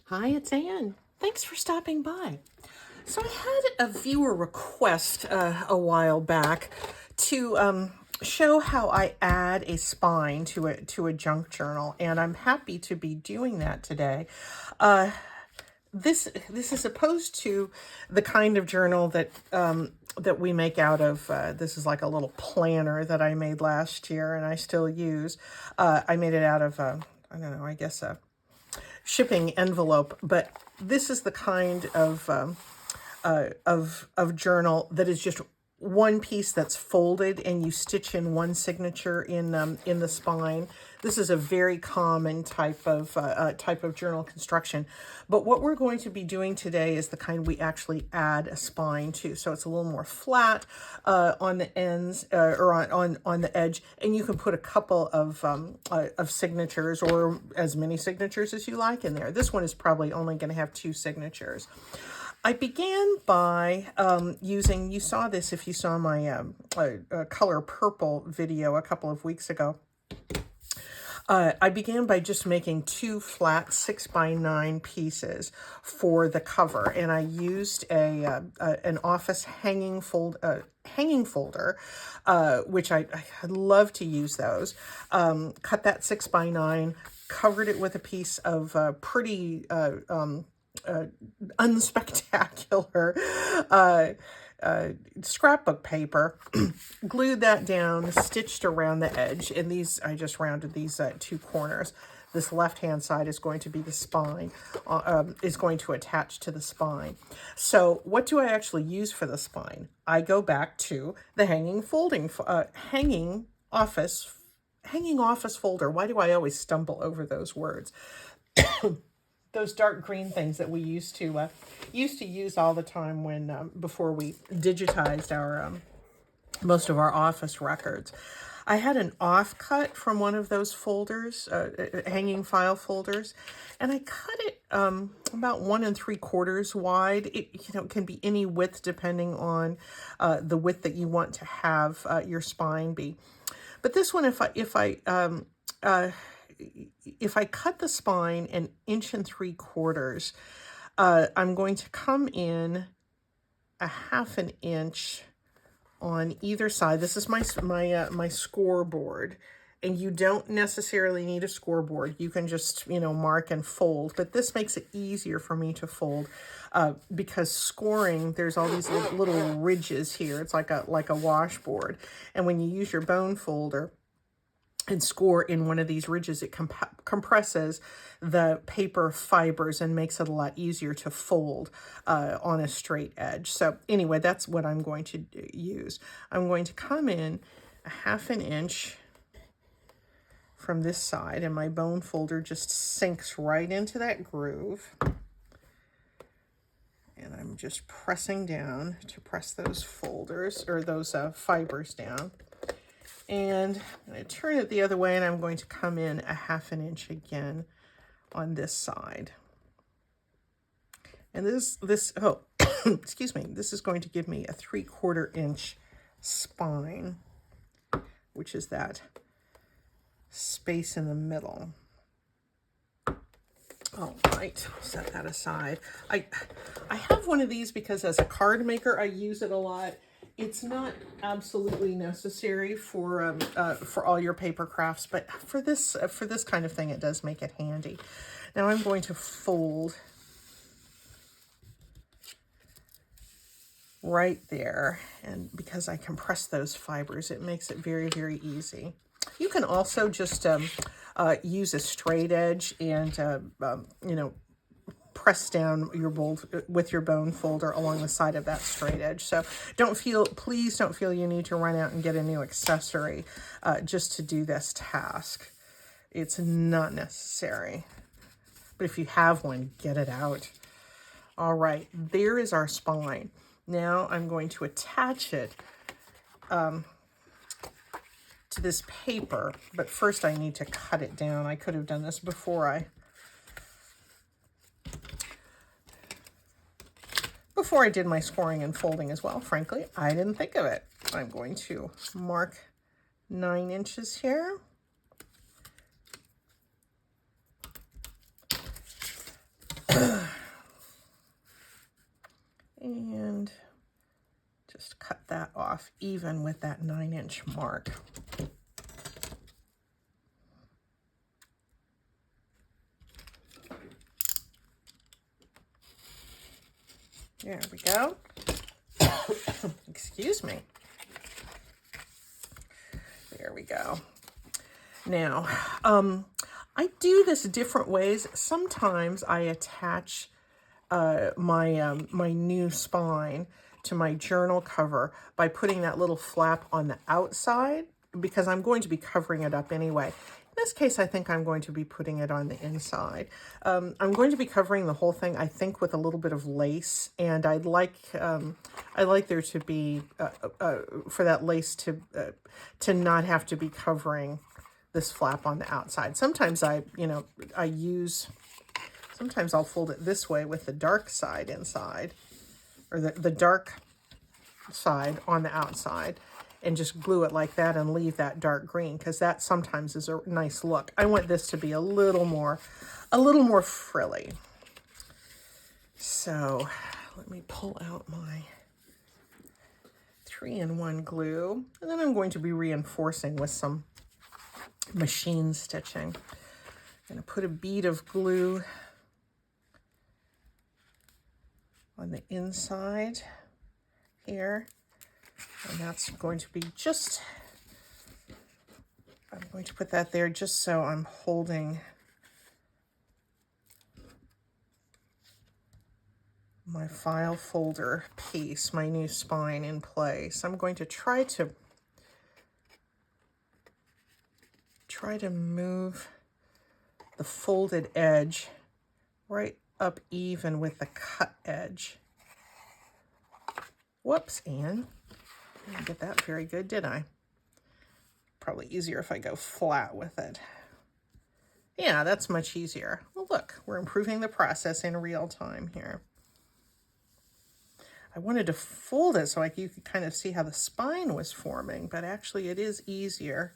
Hi, it's Ann. Thanks for stopping by. So I had a viewer request a while back to show how I add a spine to a junk journal, and I'm happy to be doing that today. Uh, this is opposed to the kind of journal that we make out of. This is like a little planner that I made last year, and I still use. I made it out of I don't know, I guess a shipping envelope, but this is the kind of journal that is just one piece that's folded, and you stitch in one signature in the spine. This is a very common type of journal construction. But what we're going to be doing today is the kind we actually add a spine to. So it's a little more flat on the ends or on the edge, and you can put a couple of signatures or as many signatures as you like in there. This one is probably only going to have 2 signatures. I began by using, you saw this if you saw my color purple video a couple of weeks ago. I began by just making 2 flat 6x9 pieces for the cover, and I used an office hanging folder, which I love to use those. Cut that 6x9, covered it with a piece of pretty unspectacular scrapbook paper, glued that down, stitched around the edge, and these, I just rounded these 2 corners. This left-hand side is going to be the spine, is going to attach to the spine. So what do I actually use for the spine? I go back to the hanging office folder. Why do I always stumble over those words? Those dark green things that we used to use all the time when before we digitized our most of our office records. I had an offcut from one of those folders, hanging file folders, and I cut it about 1 3/4 wide. It can be any width depending on the width that you want to have your spine be. But this one, if I cut the spine 1 3/4, I'm going to come in 1/2 inch on either side. This is my scoreboard, and you don't necessarily need a scoreboard. You can just mark and fold, but this makes it easier for me to fold because scoring, there's all these little ridges here. It's like a washboard, and when you use your bone folder and score in one of these ridges, it compresses the paper fibers and makes it a lot easier to fold on a straight edge. So anyway, that's what I'm going to use. I'm going to come in 1/2 inch from this side, and my bone folder just sinks right into that groove. And I'm just pressing down to press those folders or those fibers down. And I'm going to turn it the other way, and I'm going to come in 1/2 inch again on this side. And excuse me, this is going to give me a 3/4 inch spine, which is that space in the middle. All right, set that aside. I have one of these because as a card maker, I use it a lot. It's not absolutely necessary for all your paper crafts, but for this kind of thing, it does make it handy. Now I'm going to fold right there, and because I compress those fibers, it makes it very, very easy. You can also just use a straight edge and press down with your bone folder along the side of that straight edge. So please don't feel you need to run out and get a new accessory just to do this task. It's not necessary. But if you have one, get it out. All right, there is our spine. Now I'm going to attach it to this paper, but first I need to cut it down. I could have done this before I did my scoring and folding as well. Frankly, I didn't think of it. I'm going to mark 9 inches here. off even with that 9-inch mark. There we go. Excuse me. There we go. Now, I do this different ways. Sometimes I attach my new spine to my journal cover by putting that little flap on the outside, because I'm going to be covering it up anyway. In this case, I think I'm going to be putting it on the inside. I'm going to be covering the whole thing, I think, with a little bit of lace, and I'd like there to be for that lace to not have to be covering this flap on the outside. Sometimes sometimes I'll fold it this way with the dark side inside, or the dark side on the outside, and just glue it like that and leave that dark green, because that sometimes is a nice look. I want this to be a little more frilly. So let me pull out my 3-in-1 glue, and then I'm going to be reinforcing with some machine stitching. I'm going to put a bead of glue on the inside here, and that's going to be just, I'm going to put that there just so I'm holding my file folder piece, my new spine, in place. I'm going to try to move the folded edge right up even with the cut edge. Whoops, Anne. I didn't get that very good, did I? Probably easier if I go flat with it. Yeah, that's much easier. Well, look, we're improving the process in real time here. I wanted to fold it so you could kind of see how the spine was forming, but actually it is easier.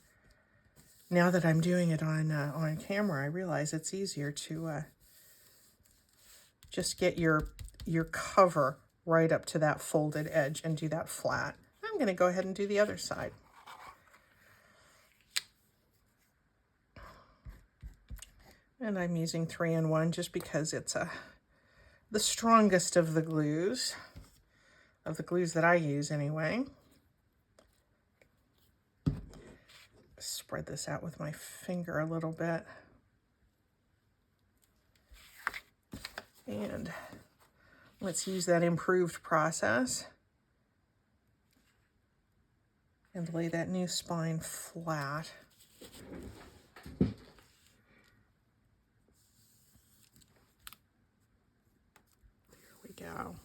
Now that I'm doing it on camera, I realize it's easier to just get your cover right up to that folded edge and do that flat. I'm going to go ahead and do the other side. And I'm using 3-in-1 just because it's the strongest of the glues that I use anyway. Spread this out with my finger a little bit. And let's use that improved process and lay that new spine flat. There we go.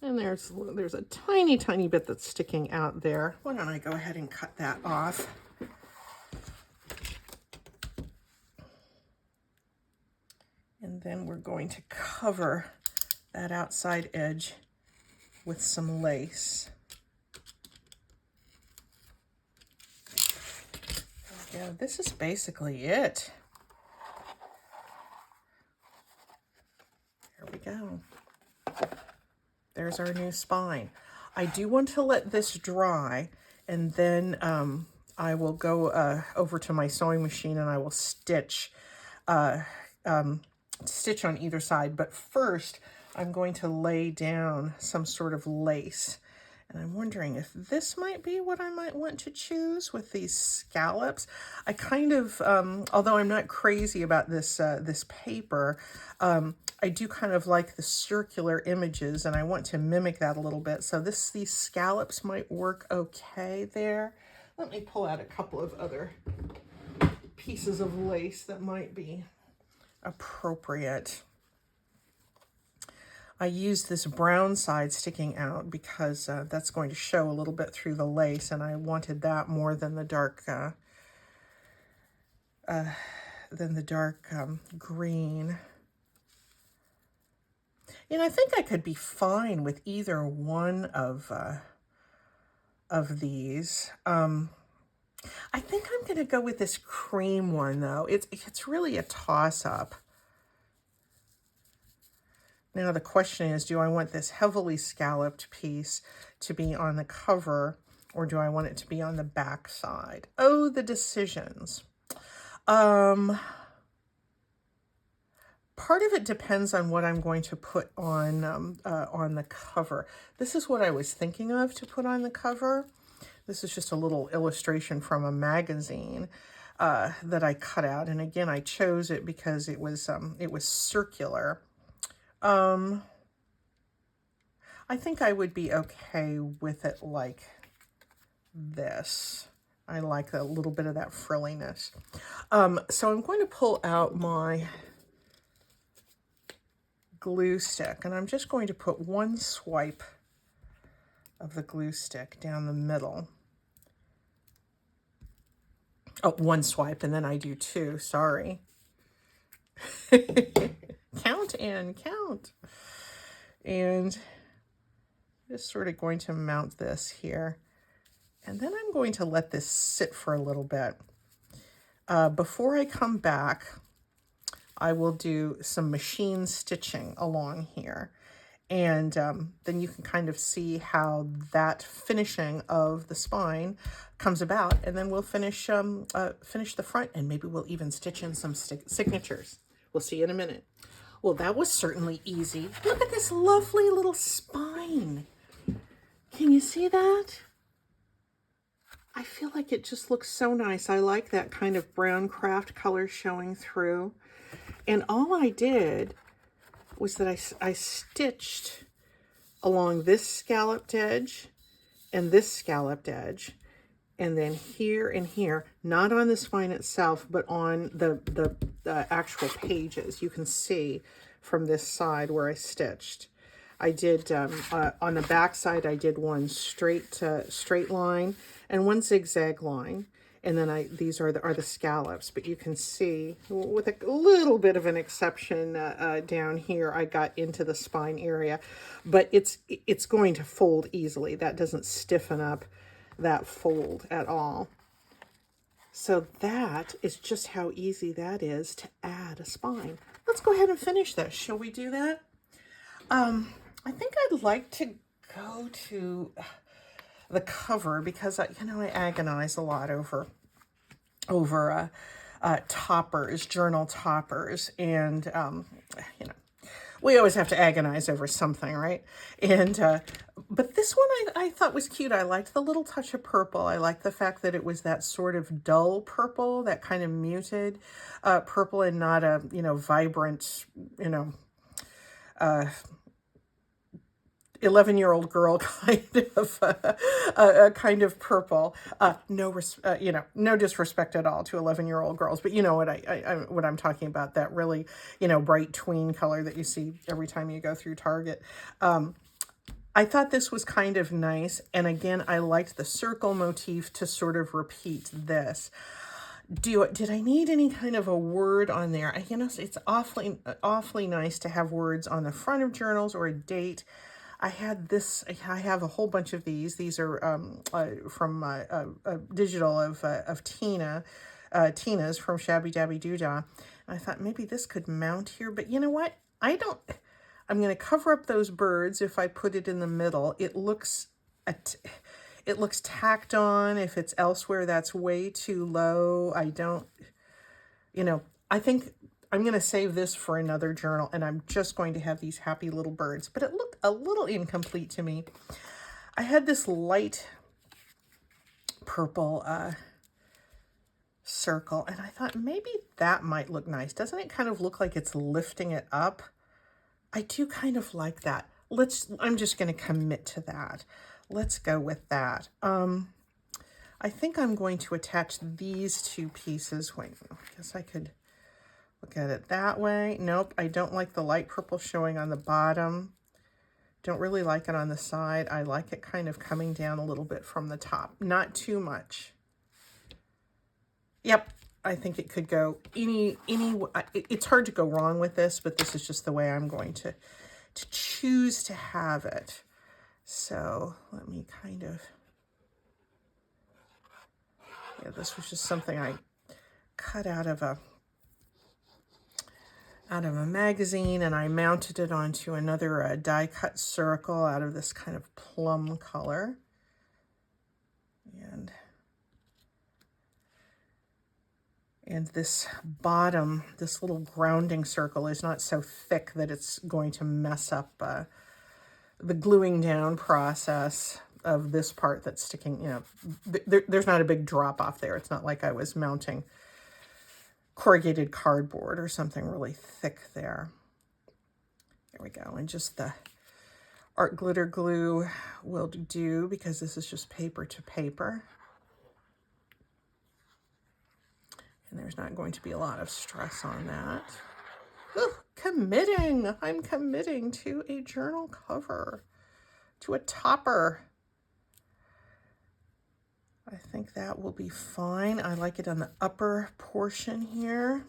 And there's a tiny, tiny bit that's sticking out there. Why don't I go ahead and cut that off? And then we're going to cover that outside edge with some lace. There we go. This is basically it. There we go. There's our new spine. I do want to let this dry, and then I will go over to my sewing machine and I will stitch on either side. But first, I'm going to lay down some sort of lace. And I'm wondering if this might be what I might want to choose with these scallops. I kind of, although I'm not crazy about this paper, I do kind of like the circular images, and I want to mimic that a little bit. So these scallops might work okay there. Let me pull out a couple of other pieces of lace that might be appropriate. I used this brown side sticking out because that's going to show a little bit through the lace, and I wanted that more than the dark green. And I think I could be fine with either one of these. I think I'm going to go with this cream one, though. It's really a toss-up. Now the question is, do I want this heavily scalloped piece to be on the cover, or do I want it to be on the back side? Oh, the decisions. Part of it depends on what I'm going to put on the cover. This is what I was thinking of to put on the cover. This is just a little illustration from a magazine that I cut out, and again, I chose it because it was circular. I think I would be okay with it like this. I like a little bit of that frilliness. So I'm going to pull out my glue stick, and I'm just going to put one swipe of the glue stick down the middle. Oh, one swipe, and then I do two, sorry. Count and count. And just sort of going to mount this here. And then I'm going to let this sit for a little bit. Before I come back, I will do some machine stitching along here. And then you can kind of see how that finishing of the spine comes about. And then we'll finish the front, and maybe we'll even stitch in some signatures. We'll see you in a minute. Well, that was certainly easy. Look at this lovely little spine. Can you see that? I feel like it just looks so nice. I like that kind of brown craft color showing through. And all I did was that I stitched along this scalloped edge and this scalloped edge, and then here and here, not on the spine itself, but on the actual pages. You can see from this side where I stitched. I did, on the back side, I did one straight line and one zigzag line. And then these are the scallops, but you can see with a little bit of an exception down here, I got into the spine area, but it's going to fold easily. That doesn't stiffen up that fold at all. So that is just how easy that is to add a spine. Let's go ahead and finish this. Shall we do that? I think I'd like to go to the cover because I agonize a lot over toppers, journal toppers, and we always have to agonize over something, right? And but this one I thought was cute. I liked the little touch of purple. I liked the fact that it was that sort of dull purple, that kind of muted purple, and not a vibrant 11-year-old girl kind of purple. No disrespect at all to 11-year-old girls, but you know what what I'm talking about, that really bright tween color that you see every time you go through Target. I thought this was kind of nice, and again, I liked the circle motif to sort of repeat this. Did I need any kind of a word on there? It's awfully nice to have words on the front of journals or a date. I have a whole bunch of these. These are from digital of Tina's from Shabby Dabby Doodah. And I thought maybe this could mount here, but you know what? I'm going to cover up those birds if I put it in the middle. It looks tacked on. If it's elsewhere, that's way too low. I think I'm going to save this for another journal, and I'm just going to have these happy little birds. But it looked a little incomplete to me. I had this light purple circle, and I thought maybe that might look nice. Doesn't it kind of look like it's lifting it up? I do kind of like that. I'm just going to commit to that. Let's go with that. I think I'm going to attach these two pieces. Wait, I guess I could look at it that way. Nope, I don't like the light purple showing on the bottom. Don't really like it on the side. I like it kind of coming down a little bit from the top. Not too much. Yep, I think it could go any. It's hard to go wrong with this, but this is just the way I'm going to choose to have it. So let me kind of, Yeah, this was just something I cut out of a magazine, and I mounted it onto another die cut circle out of this kind of plum color. And this bottom, this little grounding circle is not so thick that it's going to mess up the gluing down process of this part that's sticking, you know, there's not a big drop off there. It's not like I was mounting corrugated cardboard or something really thick there. There we go. And just the art glitter glue will do, because this is just paper to paper. And there's not going to be a lot of stress on that. Ooh, committing. I'm committing to a journal cover, to a topper. I think that will be fine. I like it on the upper portion here.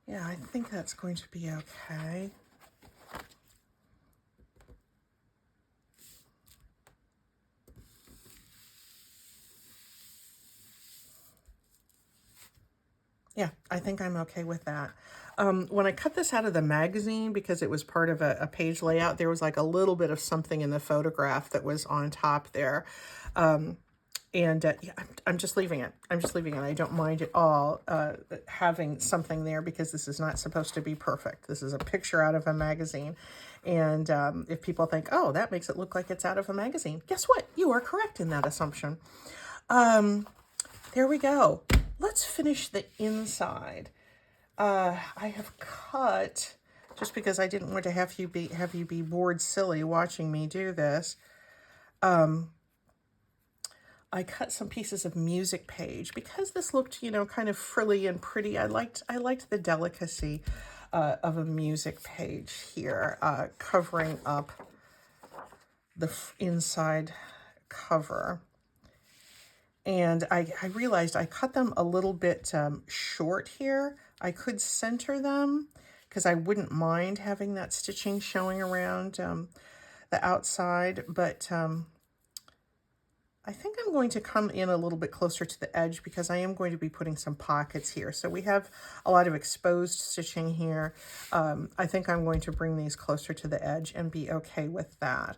Yeah, I think that's going to be okay. Yeah, I think I'm okay with that. When I cut this out of the magazine, because it was part of a page layout, there was like a little bit of something in the photograph that was on top there. Yeah, I'm just leaving it. I'm just leaving it. I don't mind at all having something there, because this is not supposed to be perfect. This is a picture out of a magazine. And if people think, oh, that makes it look like it's out of a magazine, guess what? You are correct in that assumption. There we go. Let's finish the inside. I have cut, just because I didn't want to have you be bored silly watching me do this. I cut some pieces of music page because this looked, you know, kind of frilly and pretty. I liked the delicacy of a music page here, covering up the inside cover. And I realized I cut them a little bit short here. I could center them, because I wouldn't mind having that stitching showing around the outside, but I think I'm going to come in a little bit closer to the edge, because I am going to be putting some pockets here. So we have a lot of exposed stitching here. I think I'm going to bring these closer to the edge and be okay with that.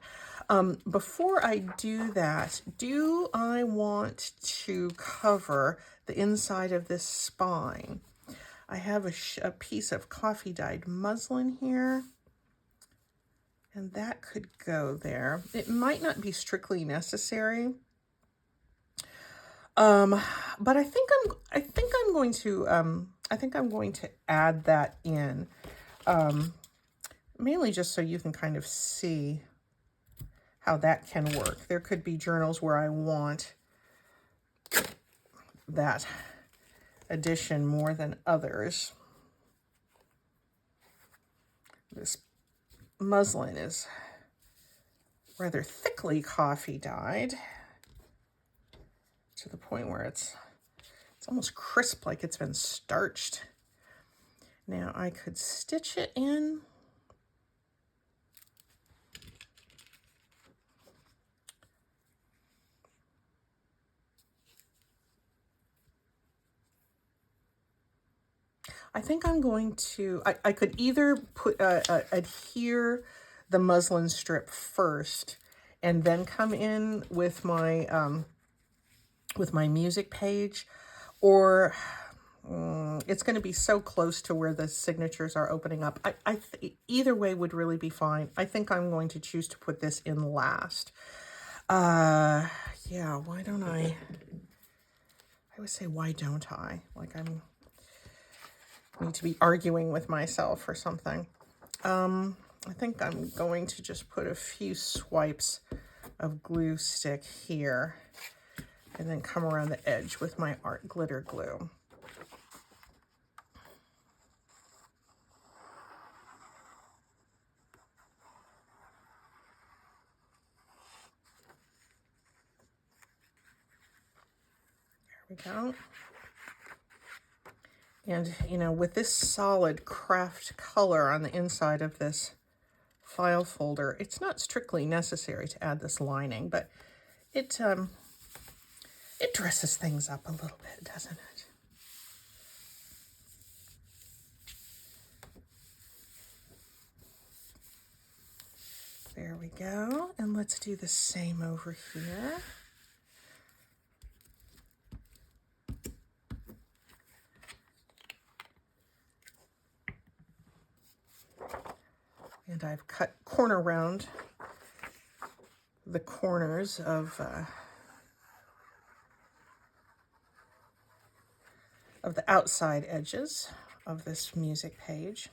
Before I do that, do I want to cover the inside of this spine? I have a piece of coffee dyed muslin here, and that could go there. It might not be strictly necessary. But I think I'm going to add that in, mainly just so you can kind of see how that can work. There could be journals where I want that addition more than others. This muslin is rather thickly coffee dyed, to the point where it's almost crisp, like it's been starched. Now I could stitch it in. I think I'm going to, I could either put adhere the muslin strip first and then come in with my music page, or it's going to be so close to where the signatures are opening up. Either way would really be fine. I think I'm going to choose to put this in last. Yeah, why don't I would say, why don't I? Like I need to be arguing with myself or something. I think I'm going to just put a few swipes of glue stick here, and then come around the edge with my art glitter glue. There we go. And, you know, with this solid craft color on the inside of this file folder, it's not strictly necessary to add this lining, but it dresses things up a little bit, doesn't it? There we go. And let's do the same over here. And I've cut corner round the corners of the outside edges of this music page.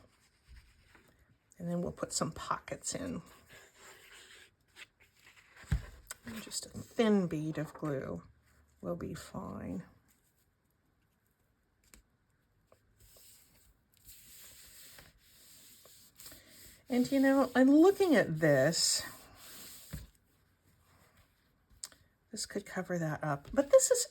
And then we'll put some pockets in. And just a thin bead of glue will be fine. And you know, I'm looking at this. This could cover that up, but this is,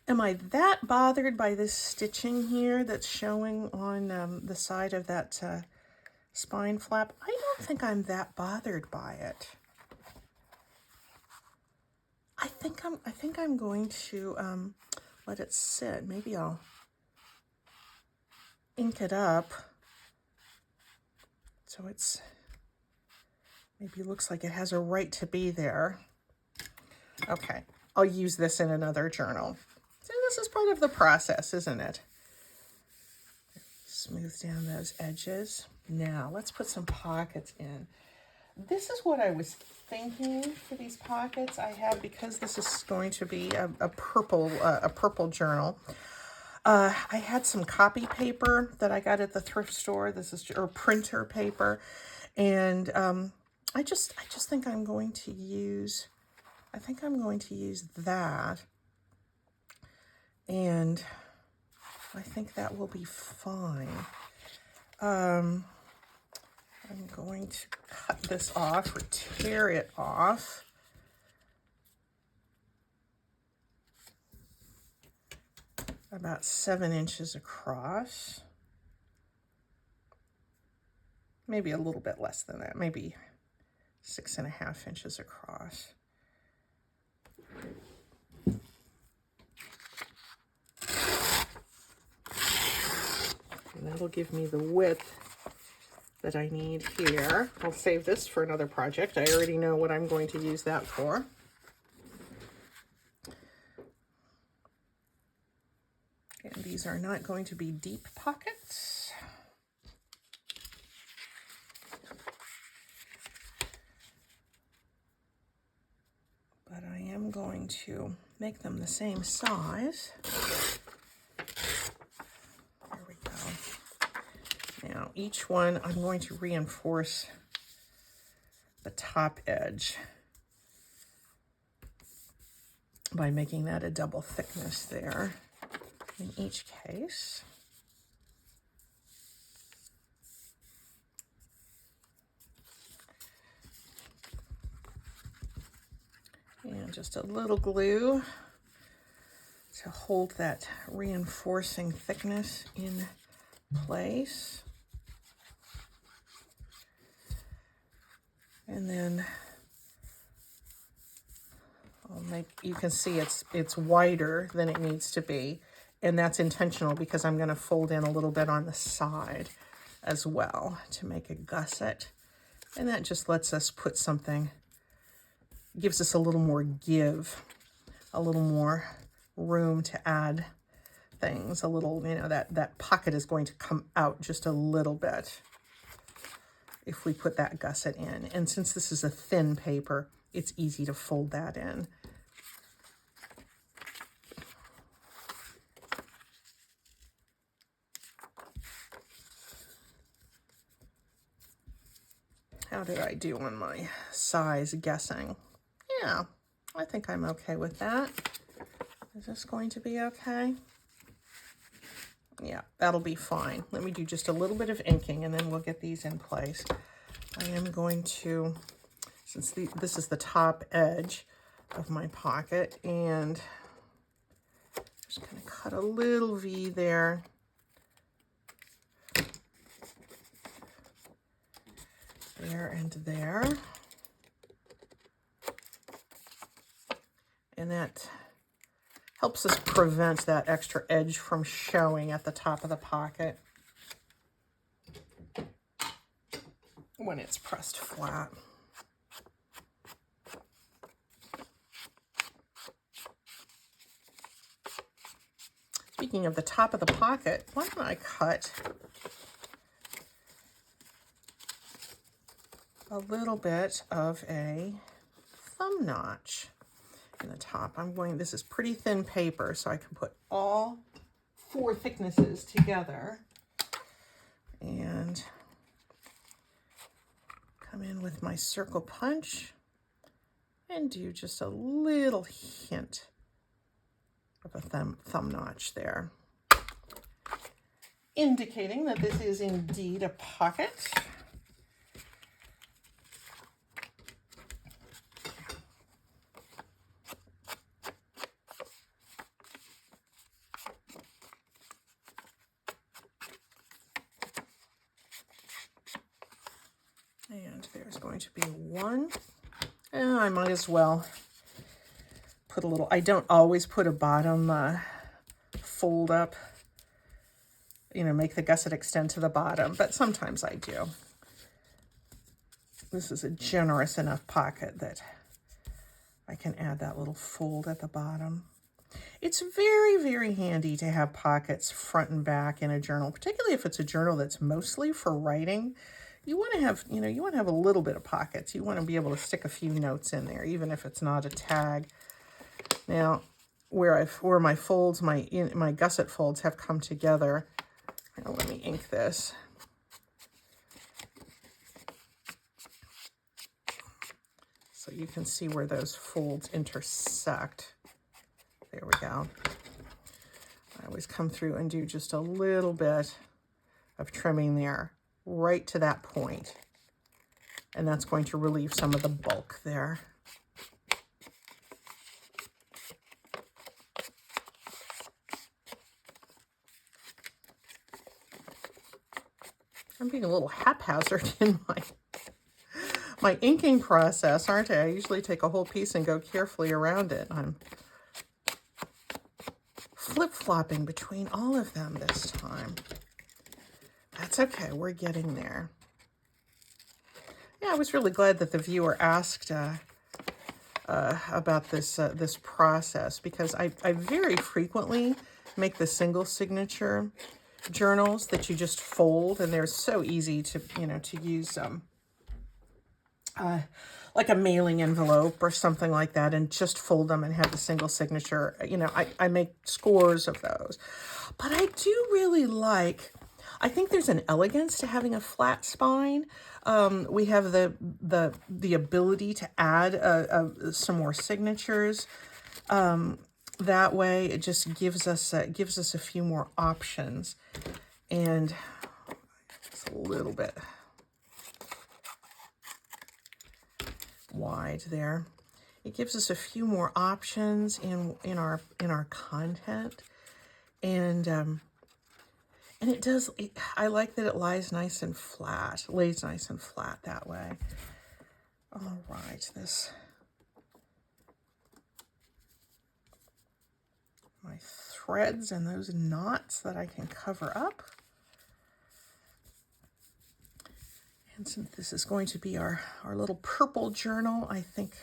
am I that bothered by this stitching here that's showing on the side of that spine flap? I don't think I'm that bothered by it. I think I'm going to let it sit. Maybe I'll ink it up so it's maybe looks like it has a right to be there. Okay, I'll use this in another journal. So this is part of the process, isn't it? Smooth down those edges. Now let's put some pockets in. This is what I was thinking for these pockets. I have, because this is going to be a purple journal. I had some copy paper that I got at the thrift store. This is, or printer paper, and I just think I'm going to use. I think I'm going to use that, and I think that will be fine. I'm going to cut this off or tear it off. About 7 inches across. Maybe a little bit less than that, maybe 6.5 inches across. And that'll give me the width that I need here. I'll save this for another project. I already know what I'm going to use that for. And these are not going to be deep pockets. But I am going to make them the same size. There we go. Now each one, I'm going to reinforce the top edge by making that a double thickness there in each case. And just a little glue to hold that reinforcing thickness in place. And then I'll make, you can see it's wider than it needs to be. And that's intentional because I'm going to fold in a little bit on the side as well to make a gusset. And that just lets us put something, gives us a little more give, a little more room to add things, a little, you know, that pocket is going to come out just a little bit if we put that gusset in. And since this is a thin paper, it's easy to fold that in. How did I do on my size guessing? Yeah, I think I'm okay with that. Is this going to be okay? Yeah, that'll be fine. Let me do just a little bit of inking and then we'll get these in place. I am going to, since this is the top edge of my pocket, and just going to cut a little V there. There and there. And that helps us prevent that extra edge from showing at the top of the pocket when it's pressed flat. Speaking of the top of the pocket, why don't I cut a little bit of a thumb notch in the top. This is pretty thin paper, so I can put all 4 thicknesses together and come in with my circle punch and do just a little hint of a thumb notch there, indicating that this is indeed a pocket. And there's going to be one. And I might as well put a little, I don't always put a bottom fold up, make the gusset extend to the bottom, but sometimes I do. This is a generous enough pocket that I can add that little fold at the bottom. It's very, very handy to have pockets front and back in a journal, particularly if it's a journal that's mostly for writing. You want to have, you want to have a little bit of pockets. You want to be able to stick a few notes in there, even if it's not a tag. Now, where my folds, my gusset folds have come together. Now, let me ink this. So you can see where those folds intersect. There we go. I always come through and do just a little bit of trimming there, right to that point. And that's going to relieve some of the bulk there. I'm being a little haphazard in my inking process, aren't I? I usually take a whole piece and go carefully around it. I'm flip-flopping between all of them this time. That's okay, we're getting there. Yeah, I was really glad that the viewer asked about this process, because I very frequently make the single signature journals that you just fold, and they're so easy to to use like a mailing envelope or something like that, and just fold them and have the single signature. I make scores of those, but I do really like, I think there's an elegance to having a flat spine. We have the ability to add some more signatures. That way, it just gives us a few more options, and just a little bit wide there. It gives us a few more options in our content, and it does. I like that it lays nice and flat that way. All right, my threads and those knots that I can cover up. And since this is going to be our little purple journal, I think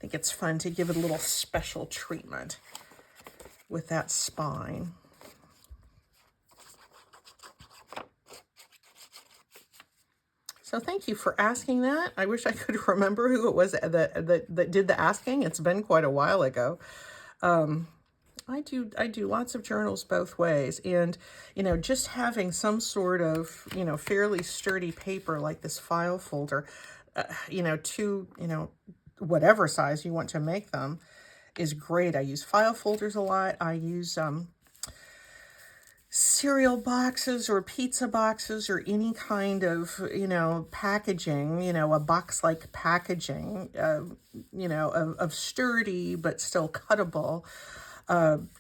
it's fun to give it a little special treatment with that spine. So thank you for asking that. I wish I could remember who it was that did the asking. It's been quite a while ago. I do lots of journals both ways, and just having some sort of fairly sturdy paper like this file folder, whatever size you want to make them, is great. I use file folders a lot. I use cereal boxes or pizza boxes or any kind of packaging, a box-like packaging, of sturdy but still cuttable.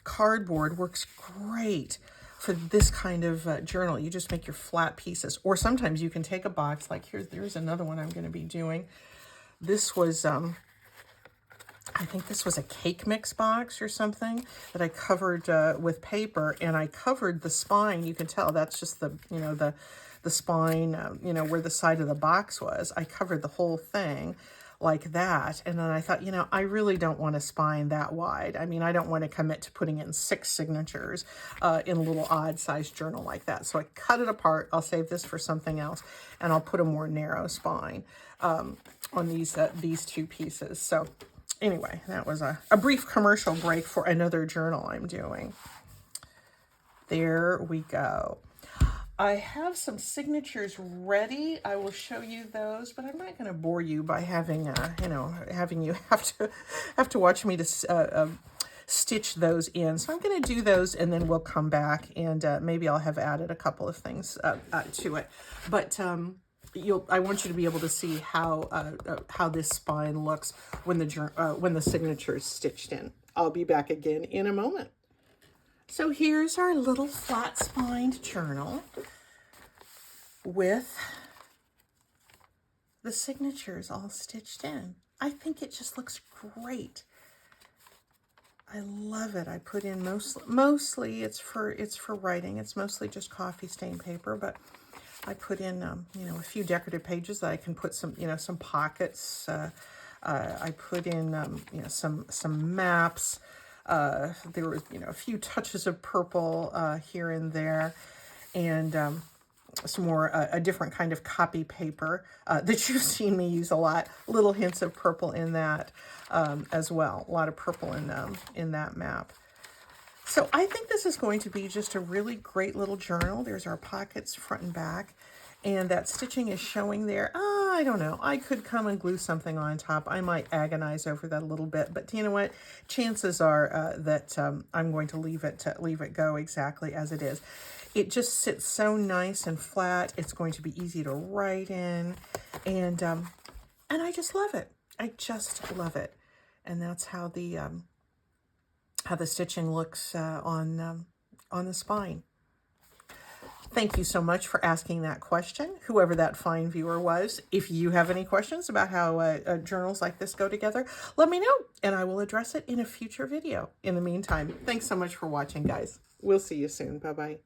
Cardboard works great for this kind of journal. You just make your flat pieces, or sometimes you can take a box, like there's another one I'm going to be doing. This was I think this was a cake mix box or something that I covered with paper, and I covered the spine. You can tell that's just the, you know, the spine, you know, where the side of the box was. I covered the whole thing like that. And then I thought, you know, I really don't want a spine that wide. I mean, I don't want to commit to putting in 6 signatures in a little odd sized journal like that. So I cut it apart. I'll save this for something else, and I'll put a more narrow spine on these 2 pieces. So anyway, that was a brief commercial break for another journal I'm doing. There we go. I have some signatures ready. I will show you those, but I'm not going to bore you by having, you know, having you have to watch me to stitch those in. So I'm going to do those, and then we'll come back, and maybe I'll have added a couple of things to it. But I want you to be able to see how this spine looks when the signature is stitched in. I'll be back again in a moment. So here's our little flat-spined journal with the signatures all stitched in. I think it just looks great. I love it. I put in mostly it's for writing. It's mostly just coffee stain paper, but I put in you know, a few decorative pages that I can put some, you know, some pockets. I put in you know, some maps. There were, you know, a few touches of purple here and there, and some more a different kind of copy paper that you've seen me use a lot. Little hints of purple in that as well. A lot of purple in that map. So I think this is going to be just a really great little journal. There's our pockets front and back, and that stitching is showing there. I don't know. I could come and glue something on top. I might agonize over that a little bit, but you know what? Chances are that I'm going to leave it go exactly as it is. It just sits so nice and flat. It's going to be easy to write in, and I just love it. I just love it, and that's how the stitching looks on the spine. Thank you so much for asking that question, whoever that fine viewer was. If you have any questions about how journals like this go together, let me know, and I will address it in a future video. In the meantime, thanks so much for watching, guys. We'll see you soon. Bye-bye.